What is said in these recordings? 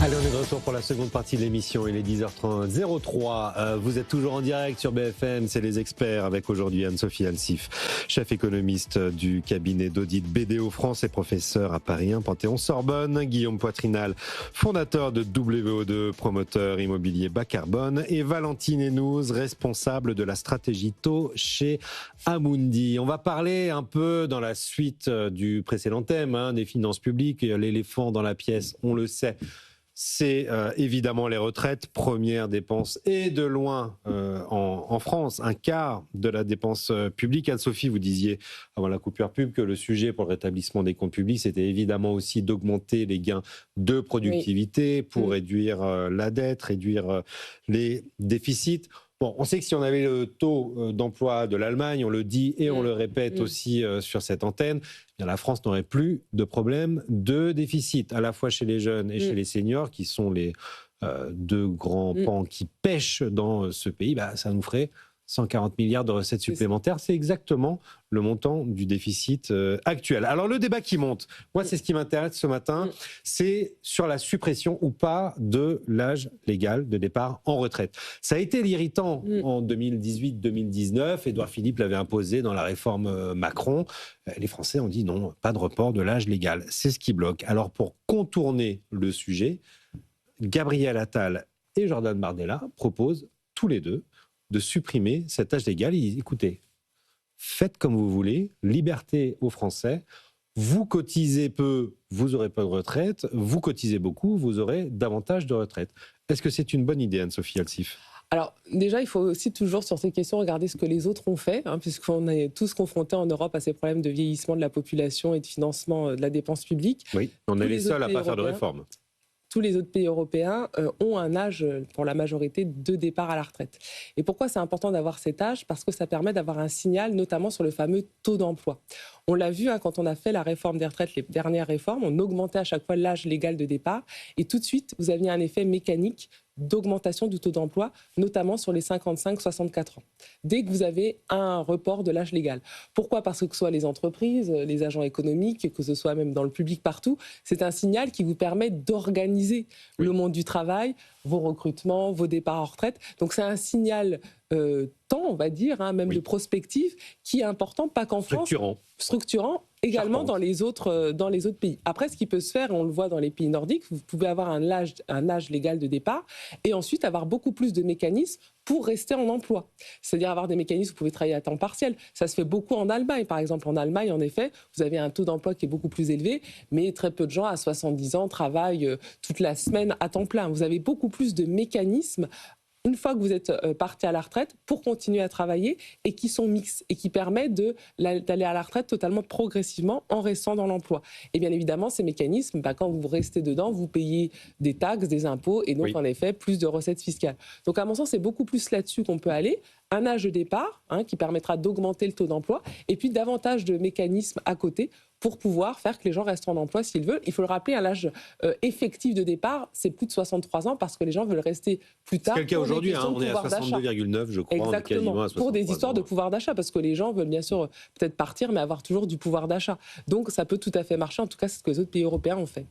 Allez, on est de retour pour la seconde partie de l'émission. Il est 10h03. Vous êtes toujours en direct sur BFM. C'est les experts avec aujourd'hui Anne-Sophie Alsif, chef économiste du cabinet d'audit BDO France et professeur à Paris 1 Panthéon-Sorbonne. Guillaume Poitrinal, fondateur de WO2, promoteur immobilier bas carbone. Et Valentine Hénouz, responsable de la stratégie taux chez Amundi. On va parler un peu dans la suite du précédent thème, des finances publiques. L'éléphant dans la pièce, on le sait. C'est évidemment les retraites, première dépense et de loin en France, un quart de la dépense publique. Anne-Sophie, vous disiez avant la coupure pub que le sujet pour le rétablissement des comptes publics, c'était évidemment aussi d'augmenter les gains de productivité pour réduire la dette, réduire les déficits. Bon, on sait que si on avait le taux d'emploi de l'Allemagne, on le dit et on le répète aussi sur cette antenne, eh bien la France n'aurait plus de problème de déficit, à la fois chez les jeunes et chez les seniors, qui sont les deux grands pans qui pêchent dans ce pays. Ça nous ferait 140 milliards de recettes supplémentaires. C'est exactement le montant du déficit actuel. Alors le débat qui monte, moi c'est ce qui m'intéresse ce matin, c'est sur la suppression ou pas de l'âge légal de départ en retraite. Ça a été l'irritant en 2018-2019. Édouard Philippe l'avait imposé dans la réforme Macron. Les Français ont dit non, pas de report de l'âge légal. C'est ce qui bloque. Alors pour contourner le sujet, Gabriel Attal et Jordan Bardella proposent tous les deux de supprimer cet âge légal. Écoutez, faites comme vous voulez, liberté aux Français. Vous cotisez peu, vous n'aurez pas de retraite. Vous cotisez beaucoup, vous aurez davantage de retraite. Est-ce que c'est une bonne idée, Anne-Sophie Alsif ? Alors déjà, il faut aussi toujours sur ces questions regarder ce que les autres ont fait, puisqu'on est tous confrontés en Europe à ces problèmes de vieillissement de la population et de financement de la dépense publique. Oui, on est les seuls à ne pas faire de réforme. Tous les autres pays européens ont un âge, pour la majorité, de départ à la retraite. Et pourquoi c'est important d'avoir cet âge ? Parce que ça permet d'avoir un signal, notamment sur le fameux taux d'emploi. On l'a vu quand on a fait la réforme des retraites, les dernières réformes, on augmentait à chaque fois l'âge légal de départ. Et tout de suite, vous aviez un effet mécanique d'augmentation du taux d'emploi, notamment sur les 55-64 ans. Dès que vous avez un report de l'âge légal. Pourquoi ? Parce que ce soit les entreprises, les agents économiques, que ce soit même dans le public partout, c'est un signal qui vous permet d'organiser le monde du travail, vos recrutements, vos départs en retraite. Donc c'est un signal temps, on va dire, même de prospective, qui est important, pas qu'en France. Structurant également dans les autres pays. Après, ce qui peut se faire, on le voit dans les pays nordiques, vous pouvez avoir un âge légal de départ et ensuite avoir beaucoup plus de mécanismes pour rester en emploi. C'est-à-dire avoir des mécanismes où vous pouvez travailler à temps partiel. Ça se fait beaucoup en Allemagne. Par exemple, en Allemagne, en effet, vous avez un taux d'emploi qui est beaucoup plus élevé, mais très peu de gens à 70 ans travaillent toute la semaine à temps plein. Vous avez beaucoup plus de mécanismes une fois que vous êtes parti à la retraite, pour continuer à travailler et qui sont mixtes et qui permettent d'aller à la retraite totalement progressivement en restant dans l'emploi. Et bien évidemment, ces mécanismes, quand vous restez dedans, vous payez des taxes, des impôts et donc en effet plus de recettes fiscales. Donc à mon sens, c'est beaucoup plus là-dessus qu'on peut aller. Un âge de départ qui permettra d'augmenter le taux d'emploi et puis davantage de mécanismes à côté pour pouvoir faire que les gens restent en emploi s'ils veulent. Il faut le rappeler, à l'âge effectif de départ, c'est plus de 63 ans parce que les gens veulent rester plus tard. C'est le cas aujourd'hui, on est à 62,9 je crois. Exactement, on est quasiment à 63 pour des histoires ans. de pouvoir d'achat, parce que les gens veulent bien sûr peut-être partir, mais avoir toujours du pouvoir d'achat. Donc ça peut tout à fait marcher, en tout cas c'est ce que les autres pays européens ont fait.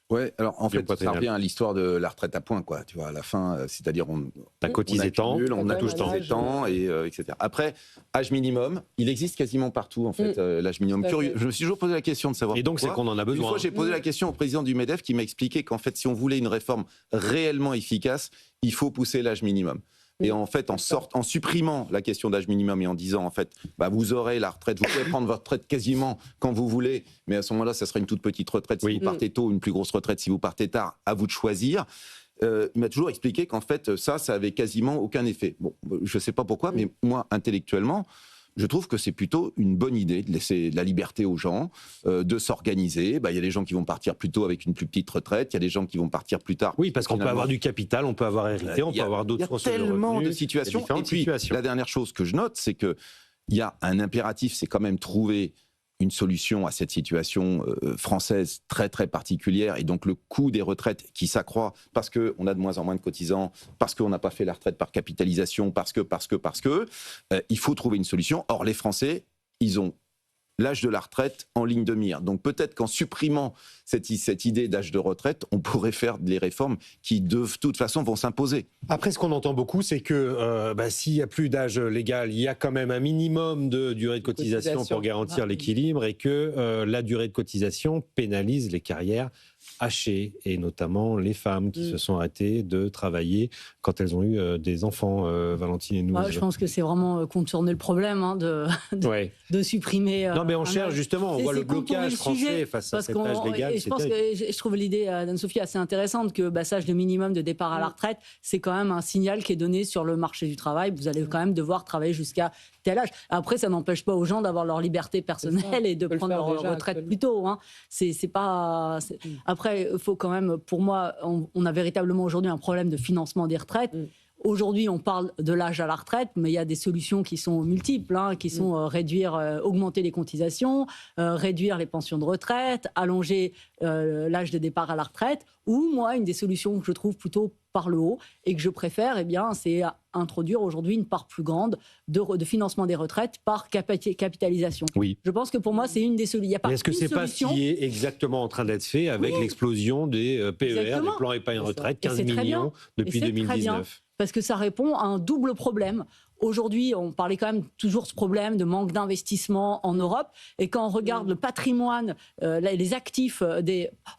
Ouais, alors en fait, ça revient à l'histoire de la retraite à points, quoi. Tu vois, à la fin, c'est-à-dire on a cotisé tant, on a touche tant, etc. Après, âge minimum, il existe quasiment partout, en fait, l'âge minimum. Curieux. Je me suis toujours posé la question de savoir. Et donc, c'est qu'on en a besoin. Une fois, j'ai posé la question au président du MEDEF qui m'a expliqué qu'en fait, si on voulait une réforme réellement efficace, il faut pousser l'âge minimum. Et en fait, en supprimant la question d'âge minimum et en disant, en fait, vous aurez la retraite, vous pouvez prendre votre retraite quasiment quand vous voulez, mais à ce moment-là, ça sera une toute petite retraite si vous partez tôt, une plus grosse retraite si vous partez tard, à vous de choisir. Il m'a toujours expliqué qu'en fait, ça avait quasiment aucun effet. Bon, je ne sais pas pourquoi, mais moi, intellectuellement, je trouve que c'est plutôt une bonne idée de laisser de la liberté aux gens, de s'organiser. Il y a des gens qui vont partir plus tôt avec une plus petite retraite, il y a des gens qui vont partir plus tard. Oui, parce qu'on peut avoir du capital, on peut avoir hérité, on peut avoir d'autres sources de revenus. Il y a tellement de situations. Et puis, la dernière chose que je note, c'est qu'il y a un impératif, c'est quand même trouver une solution à cette situation française très très particulière, et donc le coût des retraites qui s'accroît parce qu'on a de moins en moins de cotisants, parce qu'on n'a pas fait la retraite par capitalisation, parce que il faut trouver une solution. Or les Français, ils ont l'âge de la retraite en ligne de mire. Donc peut-être qu'en supprimant cette idée d'âge de retraite, on pourrait faire des réformes qui, de toute façon, vont s'imposer. Après, ce qu'on entend beaucoup, c'est que s'il n'y a plus d'âge légal, il y a quand même un minimum de durée de cotisation pour garantir l'équilibre et que la durée de cotisation pénalise les carrières hachées, et notamment les femmes qui se sont arrêtées de travailler quand elles ont eu des enfants. Valentine et nous. Je pense que c'est vraiment contourner le problème de supprimer... non, mais on cherche justement, on voit le blocage français face à cet âge légal. Et je trouve l'idée d'Anne-Sophie assez intéressante que cet âge de minimum de départ à la retraite, c'est quand même un signal qui est donné sur le marché du travail. Vous allez quand même devoir travailler jusqu'à tel âge. Après, ça n'empêche pas aux gens d'avoir leur liberté personnelle et de prendre leur retraite plus tôt. C'est pas... Après, il faut quand même, pour moi, on a véritablement aujourd'hui un problème de financement des retraites. Aujourd'hui, on parle de l'âge à la retraite, mais il y a des solutions qui sont multiples, qui sont augmenter les cotisations, réduire les pensions de retraite, allonger l'âge de départ à la retraite, ou moi, une des solutions que je trouve plutôt par le haut et que je préfère, c'est introduire aujourd'hui une part plus grande de financement des retraites par capitalisation. Oui. Je pense que pour moi, c'est une des solutions. Est-ce que c'est pas ce qui est exactement en train d'être fait avec l'explosion des PER, des plans épargne retraite, 15 millions depuis 2019? Parce que ça répond à un double problème. Aujourd'hui, on parlait quand même toujours de ce problème de manque d'investissement en Europe. Et quand on regarde le patrimoine, les actifs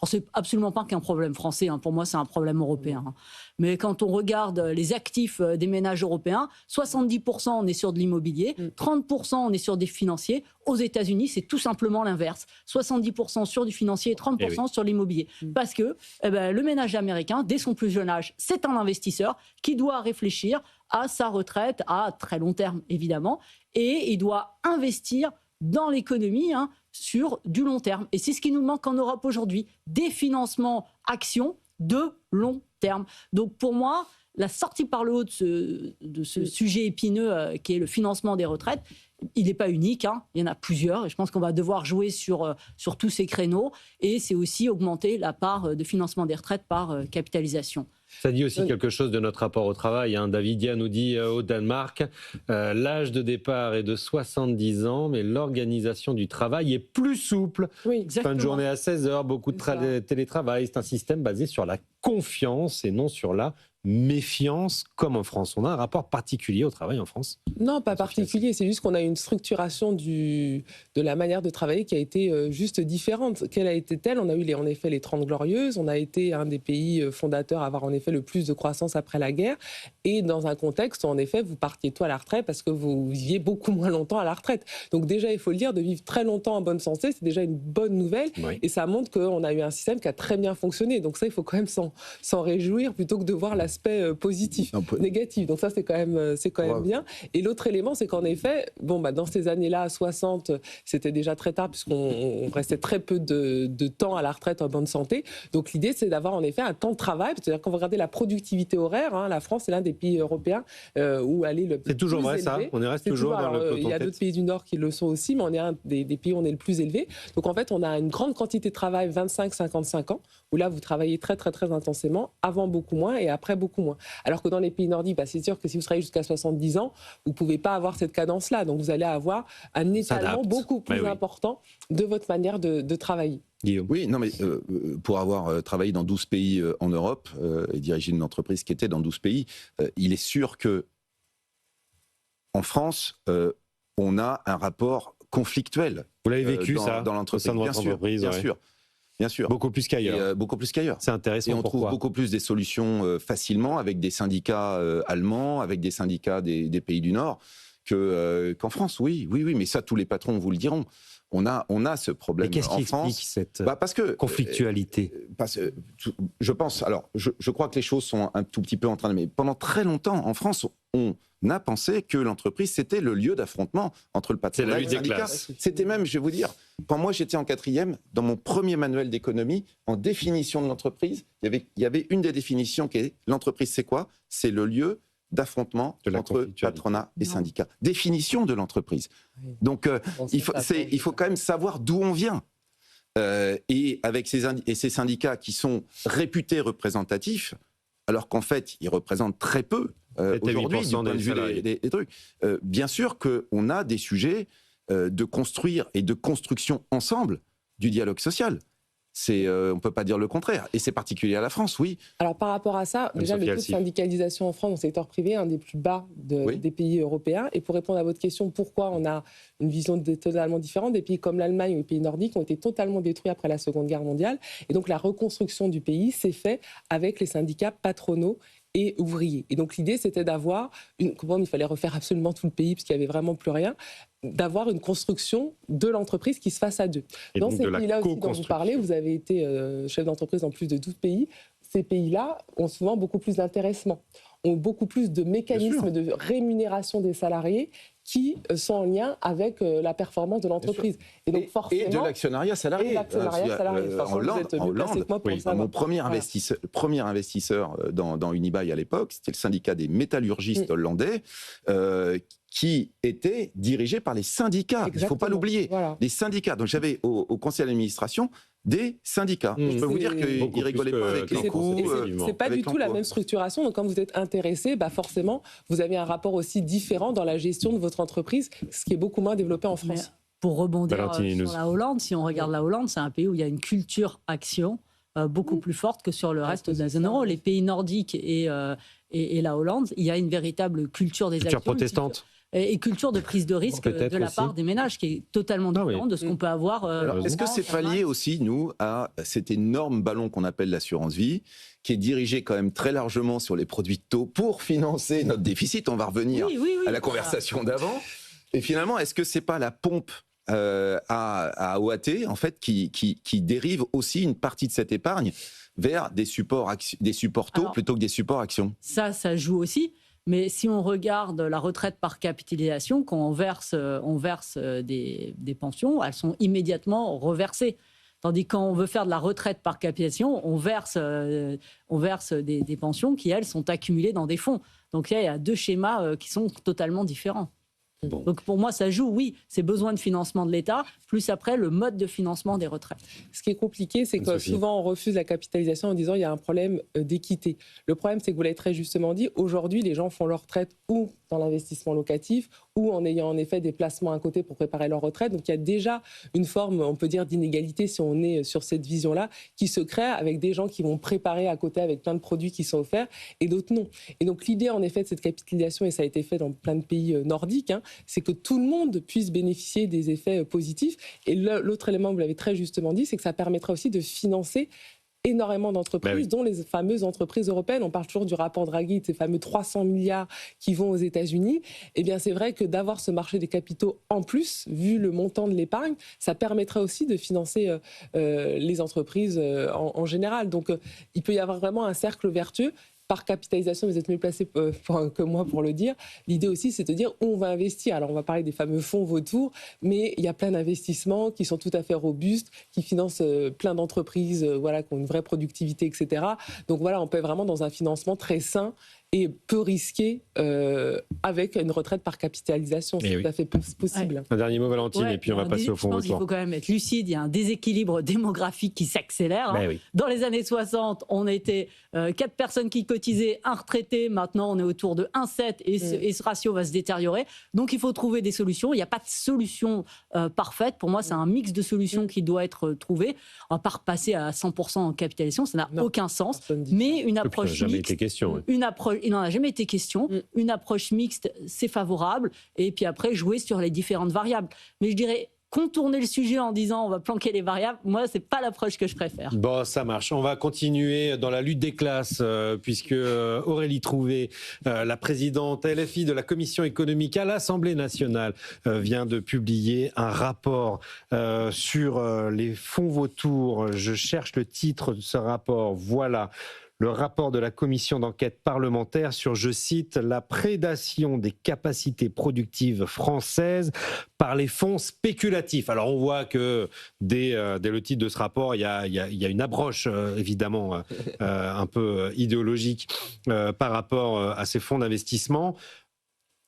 c'est absolument pas qu'un problème français. Pour moi, c'est un problème européen. Mais quand on regarde les actifs des ménages européens, 70% on est sur de l'immobilier, 30% on est sur des financiers. Aux États-Unis, c'est tout simplement l'inverse. 70% sur du financier et 30% sur l'immobilier. Parce que le ménage américain, dès son plus jeune âge, c'est un investisseur qui doit réfléchir à sa retraite à très long terme, évidemment, et il doit investir dans l'économie sur du long terme. Et c'est ce qui nous manque en Europe aujourd'hui, des financements actions de long terme. Donc pour moi, la sortie par le haut de ce sujet épineux qui est le financement des retraites, il n'est pas unique, il y en a plusieurs, et je pense qu'on va devoir jouer sur tous ces créneaux, et c'est aussi augmenter la part de financement des retraites par capitalisation. Ça dit aussi quelque chose de notre rapport au travail. David Dia nous dit au Danemark, l'âge de départ est de 70 ans, mais l'organisation du travail est plus souple. Oui, fin de journée à 16 heures, beaucoup de télétravail. C'est un système basé sur la confiance et non sur la méfiance, comme en France. On a un rapport particulier au travail en France? Non, pas particulier. C'est juste qu'on a une structuration de la manière de travailler qui a été juste différente. Quelle a été telle? On a eu en effet les 30 Glorieuses. On a été un des pays fondateurs à avoir en effet le plus de croissance après la guerre. Et dans un contexte où en effet vous partiez tôt à la retraite parce que vous viviez beaucoup moins longtemps à la retraite. Donc déjà, il faut le dire, de vivre très longtemps en bonne santé, c'est déjà une bonne nouvelle. Oui. Et ça montre qu'on a eu un système qui a très bien fonctionné. Donc ça, il faut quand même s'en réjouir plutôt que de voir l'aspect positif, négatif. Donc ça, c'est quand même bien. Et l'autre élément, c'est qu'en effet, dans ces années-là, 60, c'était déjà très tard puisqu'on restait très peu de temps à la retraite en bonne santé. Donc l'idée, c'est d'avoir en effet un temps de travail. C'est-à-dire qu'on va regarder la productivité horaire. La France, c'est l'un des pays européens où elle est le plus élevé. C'est toujours vrai, ça. On reste toujours dans le peloton. Il y a d'autres pays du Nord qui le sont aussi, mais on est un des pays où on est le plus élevé. Donc en fait, on a une grande quantité de travail, 25-55 ans, où là, vous travaillez très, très, très intensément, avant beaucoup moins et après beaucoup moins. Alors que dans les pays nordiques, c'est sûr que si vous travaillez jusqu'à 70 ans, vous ne pouvez pas avoir cette cadence-là. Donc vous allez avoir un étalement beaucoup plus important de votre manière de travailler. Guillaume. Oui, non, mais pour avoir travaillé dans 12 pays en Europe et dirigé une entreprise qui était dans 12 pays, il est sûr que en France, on a un rapport conflictuel. Vous l'avez vécu, dans l'entreprise, bien sûr. Beaucoup plus qu'ailleurs. Beaucoup plus qu'ailleurs. C'est intéressant. Et on trouve beaucoup plus des solutions facilement avec des syndicats allemands, avec des syndicats des pays du Nord qu'en France. Oui, mais ça, tous les patrons vous le diront. On a ce problème en France. Mais qu'est-ce qui explique cette conflictualité? Je pense, alors, je crois que les choses sont un tout petit peu en train de... Mais pendant très longtemps, en France, on a pensé que l'entreprise, c'était le lieu d'affrontement entre le patronat et le syndicat. C'était même, je vais vous dire, quand moi j'étais en 4e, dans mon premier manuel d'économie, en définition de l'entreprise, il y avait une des définitions qui est l'entreprise, c'est quoi? C'est le lieu d'affrontement entre patronat et syndicat. Définition de l'entreprise. Donc, il faut quand même savoir d'où on vient. Et avec ces syndicats qui sont réputés représentatifs, alors qu'en fait, ils représentent très peu aujourd'hui du point de vue des trucs. Bien sûr qu'on a des sujets de construire et de construction ensemble du dialogue social. On ne peut pas dire le contraire. Et c'est particulier à la France, oui. Alors par rapport à ça, déjà le taux de syndicalisation en France dans le secteur privé est un des plus bas des pays européens. Et pour répondre à votre question, pourquoi on a une vision totalement différente, des pays comme l'Allemagne ou les pays nordiques ont été totalement détruits après la Seconde Guerre mondiale. Et donc la reconstruction du pays s'est faite avec les syndicats patronaux et ouvriers. Et donc l'idée, c'était d'avoir, comment il fallait refaire absolument tout le pays, puisqu'il n'y avait vraiment plus rien, d'avoir une construction de l'entreprise qui se fasse à deux. Et dans ces pays-là aussi dont vous parlez, vous avez été chef d'entreprise dans plus de 12 pays, ces pays-là ont souvent beaucoup plus d'intéressement, ont beaucoup plus de mécanismes de rémunération des salariés qui sont en lien avec la performance de l'entreprise. Et donc forcément, et de l'actionnariat salarié. Et l'actionnariat salarié. En Hollande, mon premier investisseur dans Unibail à l'époque, c'était le syndicat des métallurgistes hollandais, qui était dirigé par les syndicats. Il ne faut pas l'oublier. Voilà. Les syndicats. Donc j'avais au conseil d'administration des syndicats. Je peux vous dire qu'ils ne rigolaient pas avec les coûts. C'est pas du tout la même structuration. Donc quand vous êtes intéressé, forcément, vous avez un rapport aussi différent dans la gestion de votre entreprise, ce qui est beaucoup moins développé en France. Pour rebondir sur la Hollande, si on regarde la Hollande, c'est un pays où il y a une culture action beaucoup plus forte que sur le reste de la zone euro. Les pays nordiques et la Hollande, il y a une véritable culture des actions. Culture protestante. Et culture de prise de risque de la part des ménages, qui est totalement différente de ce qu'on peut avoir. Alors, est-ce que c'est pas lié aussi, nous, à cet énorme ballon qu'on appelle l'assurance vie, qui est dirigé quand même très largement sur les produits de taux pour financer notre déficit? On va revenir à la conversation d'avant. Et finalement, est-ce que c'est pas la pompe à OAT, en fait, qui dérive aussi une partie de cette épargne vers des supports taux plutôt que des supports actions? Ça joue aussi. Mais si on regarde la retraite par capitalisation, quand on verse des pensions, elles sont immédiatement reversées. Tandis que quand on veut faire de la retraite par capitalisation, on verse des pensions qui, elles, sont accumulées dans des fonds. Donc il y a deux schémas qui sont totalement différents. Bon. Donc pour moi, ça joue, oui, c'est besoin de financement de l'État, plus après le mode de financement des retraites. Ce qui est compliqué, c'est que souvent on refuse la capitalisation en disant qu'il y a un problème d'équité. Le problème, c'est que vous l'avez très justement dit, aujourd'hui les gens font leur retraite ou dans l'investissement locatif ou en ayant en effet des placements à côté pour préparer leur retraite. Donc il y a déjà une forme, on peut dire, d'inégalité si on est sur cette vision-là, qui se crée avec des gens qui vont préparer à côté avec plein de produits qui sont offerts et d'autres non. Et donc l'idée en effet de cette capitalisation, et ça a été fait dans plein de pays nordiques, c'est que tout le monde puisse bénéficier des effets positifs. Et l'autre élément, vous l'avez très justement dit, c'est que ça permettrait aussi de financer énormément d'entreprises, dont les fameuses entreprises européennes. On parle toujours du rapport Draghi, de ces fameux 300 milliards qui vont aux États-Unis. Eh bien, c'est vrai que d'avoir ce marché des capitaux en plus, vu le montant de l'épargne, ça permettrait aussi de financer les entreprises en général. Donc, il peut y avoir vraiment un cercle vertueux. Par capitalisation, vous êtes mieux placé que moi pour le dire. L'idée aussi, c'est de dire où on va investir. Alors, on va parler des fameux fonds vautours, mais il y a plein d'investissements qui sont tout à fait robustes, qui financent plein d'entreprises qui ont une vraie productivité, etc. Donc voilà, on peut être vraiment dans un financement très sain et peu risqué avec une retraite par capitalisation. C'est tout à fait possible. Ouais. Un dernier mot, Valentine, et puis on va passer au fond vautour. Il faut quand même être lucide. Il y a un déséquilibre démographique qui s'accélère. Dans les années 60, on était 4 personnes qui cotisaient, un retraité. Maintenant, on est autour de 1,7 et ce ratio va se détériorer. Donc, il faut trouver des solutions. Il n'y a pas de solution parfaite. Pour moi, c'est un mix de solutions qui doit être trouvé. On ne va pas repasser à 100% en capitalisation. Ça n'a aucun sens. Mais une approche mixte, il n'en a jamais été question. Une approche mixte, c'est favorable. Et puis après, jouer sur les différentes variables. Mais je dirais, contourner le sujet en disant on va planquer les variables, moi, c'est pas l'approche que je préfère. Bon, ça marche. On va continuer dans la lutte des classes, puisque Aurélie Trouvé, la présidente LFI de la Commission économique à l'Assemblée nationale, vient de publier un rapport sur les fonds vautours. Je cherche le titre de ce rapport. Voilà. Le rapport de la commission d'enquête parlementaire sur, je cite, la prédation des capacités productives françaises par les fonds spéculatifs. Alors on voit que dès le titre de ce rapport, il y a une approche évidemment un peu idéologique par rapport à ces fonds d'investissement.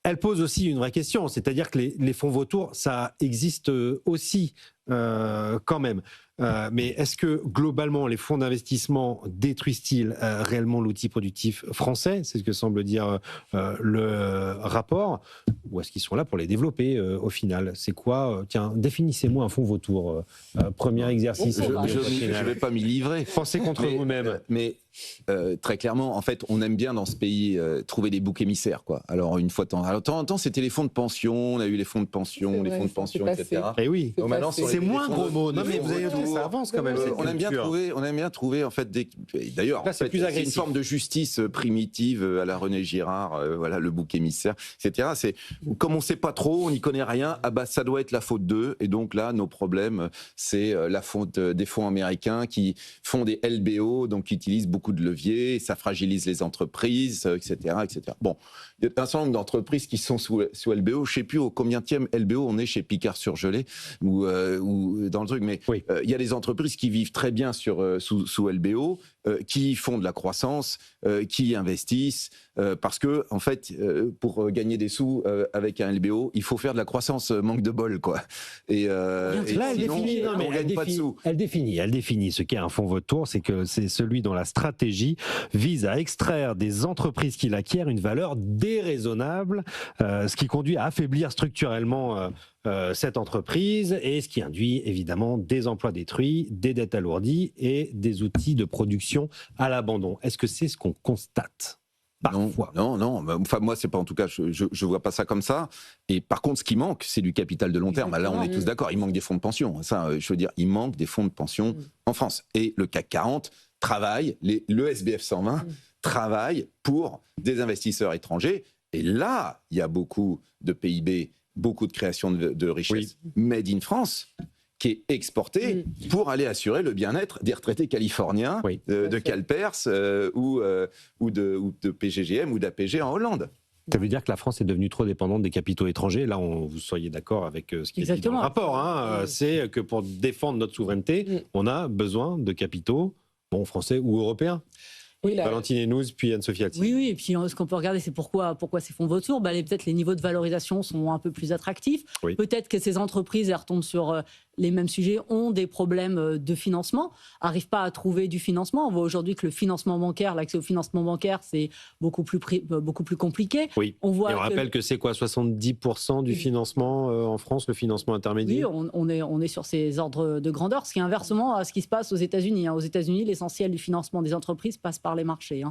Elle pose aussi une vraie question, c'est-à-dire que les fonds vautours, ça existe aussi quand même. mais est-ce que globalement les fonds d'investissement détruisent-ils réellement l'outil productif français? C'est ce que semble dire le rapport. Ou est-ce qu'ils sont là pour les développer au final? C'est quoi? Tiens, définissez-moi un fonds vautour. Premier exercice. Je ne vais pas m'y livrer. Pensez contre vous-même. Mais très clairement, en fait, on aime bien dans ce pays trouver des boucs émissaires, quoi. Alors une fois de temps en temps, c'était les fonds de pension. On a eu les fonds de pension, les fonds de pension, etc. Et oui. Donc, maintenant, c'est moins gros mot. Non, mais vous avez vu, ça avance quand même. On aime bien trouver en fait d'ailleurs, en fait, c'est une forme de justice primitive à la René Girard. Voilà, le bouc émissaire, etc. C'est comme on sait pas trop, on n'y connaît rien. Ah bah ça doit être la faute d'eux. Et donc là, nos problèmes, c'est la faute des fonds américains qui font des LBO, donc qui utilisent beaucoup de leviers, ça fragilise les entreprises, etc., etc. Bon, il y a un certain nombre d'entreprises qui sont sous LBO. Je ne sais plus au combienième LBO on est chez Picard Surgelé ou dans le truc, mais oui. Il y a des entreprises qui vivent très bien sous LBO, qui font de la croissance, qui investissent, parce que en fait, pour gagner des sous avec un LBO, il faut faire de la croissance, manque de bol, quoi. Et là, sinon, on gagne pas de sous. Elle définit ce qu'est un fonds vautour, c'est que c'est celui dont la stratégie vise à extraire des entreprises qui l'acquièrent une valeur déraisonnable, ce qui conduit à affaiblir structurellement cette entreprise et ce qui induit évidemment des emplois détruits, des dettes alourdies et des outils de production à l'abandon. Est-ce que c'est ce qu'on constate ? Parfois. Non. Enfin, moi, c'est pas, en tout cas, je vois pas ça comme ça. Et par contre, ce qui manque, c'est du capital de long terme. Là, on est tous d'accord. Il manque des fonds de pension. Ça, je veux dire, il manque des fonds de pension en France. Et le CAC 40 travaille, le SBF 120 travaille pour des investisseurs étrangers. Et là, il y a beaucoup de PIB, beaucoup de création de richesses made in France, qui est exporté pour aller assurer le bien-être des retraités californiens, de Calpers ou de PGGM ou d'APG en Hollande. Ça veut dire que la France est devenue trop dépendante des capitaux étrangers. Là, vous seriez d'accord avec ce qui est dit dans le rapport. C'est que pour défendre notre souveraineté, on a besoin de capitaux, français ou européens. Valentine Hénouz, puis Anne-Sophie Altif. Oui, et puis ce qu'on peut regarder, c'est pourquoi ces fonds vautours, peut-être les niveaux de valorisation sont un peu plus attractifs. Peut-être que ces entreprises, elles retombent sur les mêmes sujets, ont des problèmes de financement, n'arrivent pas à trouver du financement. On voit aujourd'hui que le financement bancaire, l'accès au financement bancaire, c'est beaucoup plus compliqué. Oui. On rappelle que c'est quoi, 70% du financement en France, le financement intermédiaire? Oui, on est sur ces ordres de grandeur, ce qui est inversement à ce qui se passe aux États-Unis. Aux États-Unis, l'essentiel du financement des entreprises passe par les marchés.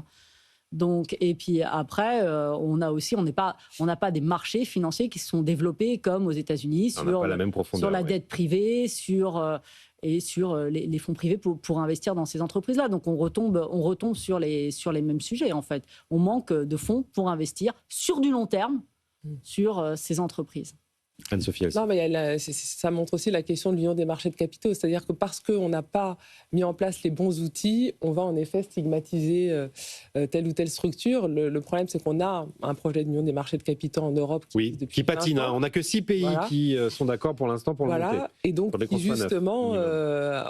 Donc, et puis après, on n'a pas des marchés financiers qui se sont développés comme aux États-Unis sur la dette privée, sur les fonds privés pour investir dans ces entreprises-là. Donc on retombe sur les mêmes sujets en fait. On manque de fonds pour investir sur du long terme sur ces entreprises. Anne-Sophie Altif. Non, mais ça montre aussi la question de l'union des marchés de capitaux. C'est-à-dire que parce qu'on n'a pas mis en place les bons outils, on va en effet stigmatiser telle ou telle structure. Le problème, c'est qu'on a un projet d'union des marchés de capitaux en Europe qui patine. On n'a que 6 pays qui sont d'accord pour l'instant pour le monter. Et donc, qui justement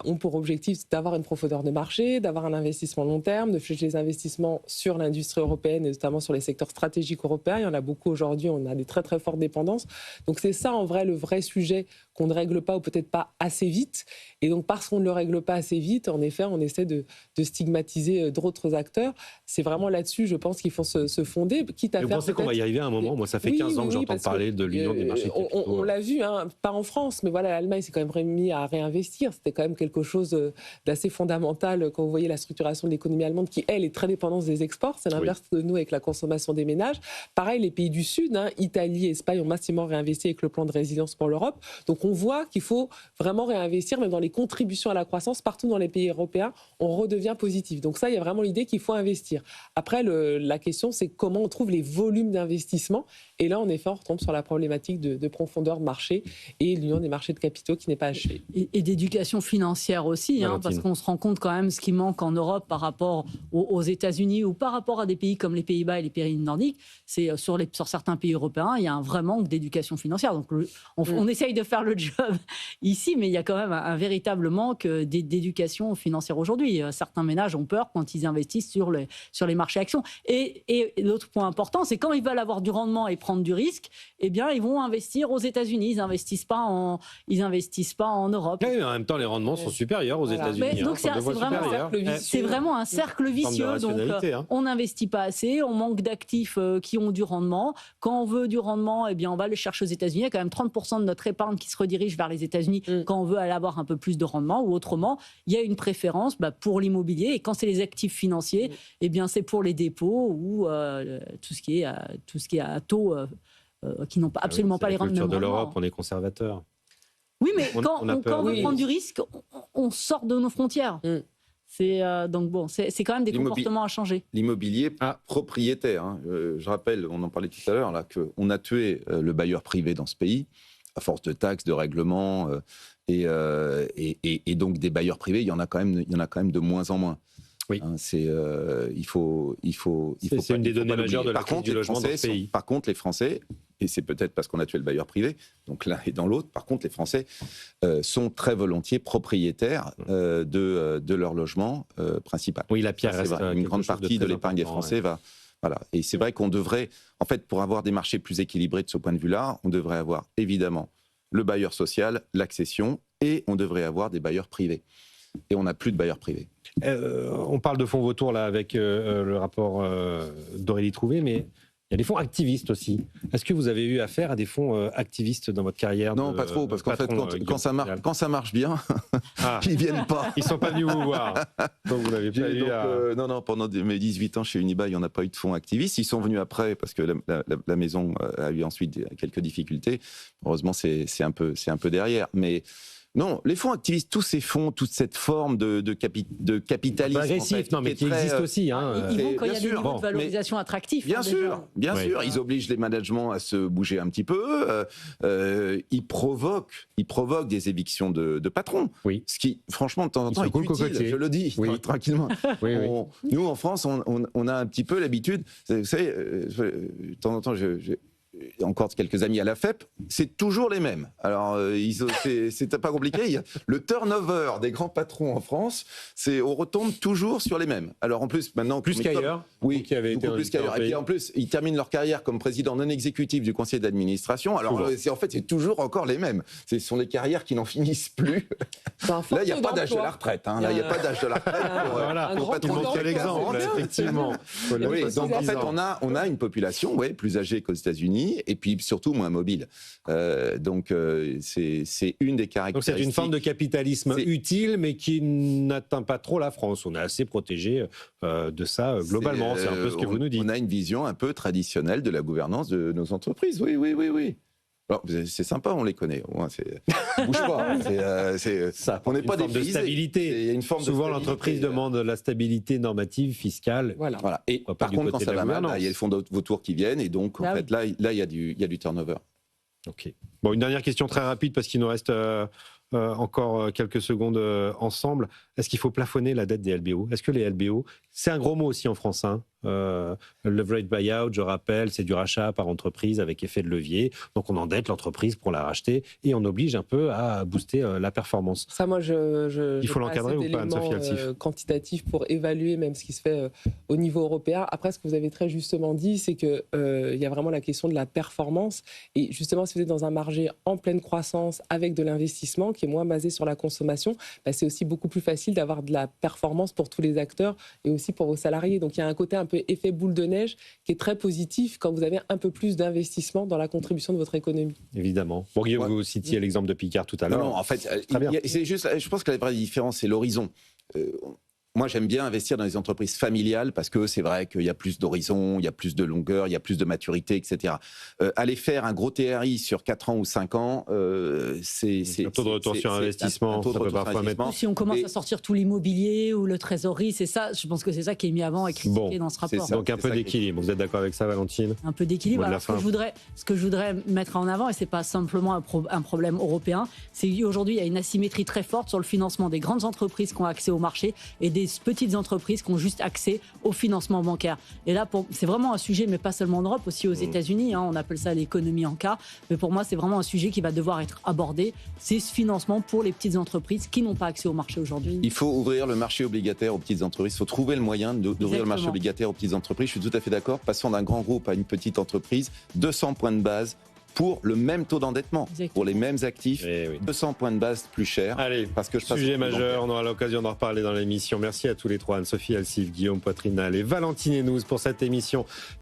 ont pour objectif d'avoir une profondeur de marché, d'avoir un investissement long terme, de flécher les investissements sur l'industrie européenne et notamment sur les secteurs stratégiques européens. Il y en a beaucoup aujourd'hui, on a des très très fortes dépendances. Donc c'est ça en vrai le vrai sujet qu'on ne règle pas ou peut-être pas assez vite. Et donc parce qu'on ne le règle pas assez vite, en effet, on essaie de stigmatiser d'autres acteurs. C'est vraiment là-dessus, je pense, qu'il faut se fonder. Quitte à vous pensez qu'on va y arriver à un moment? Moi, ça fait 15 ans que j'entends parler de l'union des marchés de capitaux. On l'a vu, pas en France, mais voilà, l'Allemagne s'est quand même remis à réinvestir. C'était quand même quelque chose d'assez fondamental quand vous voyez la structuration de l'économie allemande qui, elle, est très dépendante des exports. C'est l'inverse de nous avec la consommation des ménages. Pareil, les pays du Sud, Italie, Espagne ont massivement réinvesti avec le plan de résilience pour l'Europe. Donc on voit qu'il faut vraiment réinvestir, même dans les contributions à la croissance, partout dans les pays européens, on redevient positif. Donc ça, il y a vraiment l'idée qu'il faut investir. Après, la question, c'est comment on trouve les volumes d'investissement. Et là, en effet, on retombe sur la problématique de profondeur de marché et l'union des marchés de capitaux qui n'est pas achevée. Et d'éducation financière aussi, parce qu'on se rend compte quand même ce qui manque en Europe par rapport aux États-Unis ou par rapport à des pays comme les Pays-Bas et les pays nordiques, c'est sur certains pays européens, il y a un vrai manque d'éducation financière. Donc, on essaye de faire le job ici, mais il y a quand même un véritable manque d'éducation financière aujourd'hui. Certains ménages ont peur quand ils investissent sur les marchés actions. Et l'autre point important, c'est quand ils veulent avoir du rendement et prendre du risque, eh bien, ils vont investir aux États-Unis. Ils n'investissent pas en Europe. Oui, mais en même temps, les rendements sont supérieurs aux États-Unis. Donc, c'est vraiment un cercle vicieux. Donc, on n'investit pas assez, on manque d'actifs qui ont du rendement. Quand on veut du rendement, eh bien, on va le chercher aux États-Unis. Il y a quand même 30% de notre épargne qui se redirige vers les États-Unis quand on veut aller avoir un peu plus de rendement. Ou autrement, il y a une préférence pour l'immobilier. Et quand c'est les actifs financiers, eh bien, c'est pour les dépôts ou tout ce qui est à taux qui n'ont absolument pas les rendements. Dans la culture de l'Europe, on est conservateur. Oui, mais quand on veut prendre du risque, on sort de nos frontières. C'est quand même des comportements à changer. L'immobilier propriétaire. Hein. Je rappelle, on en parlait tout à l'heure, là, qu'on a tué le bailleur privé dans ce pays, à force de taxes, de règlements, et donc des bailleurs privés, il y en a quand même de moins en moins. Oui. Hein, c'est une des données majeures de la crise du logement dans ce pays. Par contre, les Français, et c'est peut-être parce qu'on a tué le bailleur privé, donc l'un et dans l'autre, par contre, les Français sont très volontiers propriétaires de leur logement principal. Oui, la pierre reste une grande partie de l'épargne des Français va... Voilà. Et c'est vrai qu'on devrait, en fait, pour avoir des marchés plus équilibrés de ce point de vue-là, on devrait avoir évidemment le bailleur social, l'accession, et on devrait avoir des bailleurs privés. Et on n'a plus de bailleurs privés. On parle de fonds vautours là avec le rapport d'Aurélie Trouvé, mais il y a des fonds activistes aussi. Est-ce que vous avez eu affaire à des fonds activistes dans votre carrière? Non, pas trop, parce qu'en fait, quand ça marche bien, ils viennent pas. Ils sont pas venus vous voir. Donc vous n'avez pas eu non, pendant mes 18 ans chez Unibail, il n'y en a pas eu de fonds activistes. Ils sont venus après parce que la maison a eu ensuite quelques difficultés. Heureusement, c'est un peu derrière. Mais non, les fonds activistes, tous ces fonds, toute cette forme de capitalisme agressif, en fait, mais qui existe aussi. Hein, ils vont quand il y a des niveaux de valorisation attractifs. Bien sûr, ils obligent les managements à se bouger un petit peu. Ils provoquent des évictions de patrons. Oui. Ce qui, franchement, de temps en temps, est utile. Je le dis tranquillement. Nous, en France, on a un petit peu l'habitude. Vous savez, de temps en temps, j'ai encore quelques amis à la FEP, c'est toujours les mêmes. Alors, c'est pas compliqué. Le turnover des grands patrons en France, on retombe toujours sur les mêmes. Alors, en plus, maintenant... Plus qu'ailleurs. Oui, qui avait été plus qu'ailleurs. Et puis, en plus, ils terminent leur carrière comme président non exécutif du conseil d'administration. Alors, en fait, c'est toujours encore les mêmes. Ce sont des carrières qui n'en finissent plus. Là, il n'y a pas d'âge de la retraite. Hein. Là, il n'y a pas d'âge de la retraite pour patron. Quel exemple, effectivement. Oui, donc, en fait, on a une population plus âgée qu'aux États-Unis, et puis surtout moins mobile. Donc c'est une des caractéristiques. Donc c'est une forme de capitalisme utile, mais qui n'atteint pas trop la France. On est assez protégé de ça globalement. C'est un peu ce que vous nous dites. On a une vision un peu traditionnelle de la gouvernance de nos entreprises. Oui. Alors, c'est sympa, on les connaît. Bouge pas. On n'est pas des de stabilité. Souvent, l'entreprise demande la stabilité normative, fiscale. Voilà. Et par contre, quand ça va mal, il y a les fonds vautours qui viennent, et donc en fait, là, il y a du turnover. Ok. Bon, une dernière question très rapide parce qu'il nous reste encore quelques secondes ensemble. Est-ce qu'il faut plafonner la dette des LBO? Est-ce que les LBO, c'est un gros mot aussi en France, hein, le leverage buyout, je rappelle, c'est du rachat par entreprise avec effet de levier. Donc on endette l'entreprise pour la racheter et on oblige un peu à booster la performance. Ça, moi, il faut l'encadrer ou pas, Anne-Sophie Alsif? Quantitatif pour évaluer même ce qui se fait au niveau européen. Après, ce que vous avez très justement dit, c'est qu'il y a vraiment la question de la performance. Et justement, si vous êtes dans un marché en pleine croissance avec de l'investissement qui est moins basé sur la consommation, c'est aussi beaucoup plus facile d'avoir de la performance pour tous les acteurs et aussi pour vos salariés. Donc il y a un côté un peu effet boule de neige qui est très positif quand vous avez un peu plus d'investissement dans la contribution de votre économie. Évidemment. Bon, Guillaume, vous citiez l'exemple de Picard tout à l'heure. Non, en fait, c'est juste, je pense que la vraie différence, c'est l'horizon. Moi, j'aime bien investir dans les entreprises familiales parce que c'est vrai qu'il y a plus d'horizon, il y a plus de longueur, il y a plus de maturité, etc. Aller faire un gros TRI sur 4 ans ou 5 ans, c'est... Un taux de retour sur investissement, ça peut parfois mettre... Si on commence à sortir tout l'immobilier ou le trésorerie, c'est ça, je pense que c'est ça qui est mis avant et critiqué dans ce rapport. Donc un peu d'équilibre. Vous êtes d'accord avec ça, Valentine? Un peu d'équilibre. Alors, ce que je voudrais mettre en avant, et c'est pas simplement un problème européen, c'est qu'aujourd'hui, il y a une asymétrie très forte sur le financement des grandes entreprises qui ont accès au marché et des des petites entreprises qui ont juste accès au financement bancaire. Et là, c'est vraiment un sujet, mais pas seulement en Europe, aussi aux États-Unis. On appelle ça l'économie en cas. Mais pour moi, c'est vraiment un sujet qui va devoir être abordé. C'est ce financement pour les petites entreprises qui n'ont pas accès au marché aujourd'hui. Il faut ouvrir le marché obligataire aux petites entreprises. Il faut trouver le moyen d'ouvrir le marché obligataire aux petites entreprises. Je suis tout à fait d'accord. Passons d'un grand groupe à une petite entreprise. 200 points de base pour le même taux d'endettement, pour les mêmes actifs, 200 points de base plus cher. Allez, parce que sujet majeur, on aura l'occasion d'en reparler dans l'émission. Merci à tous les trois, Anne-Sophie Alsif, Guillaume Poitrinal et Valentine Hénouz pour cette émission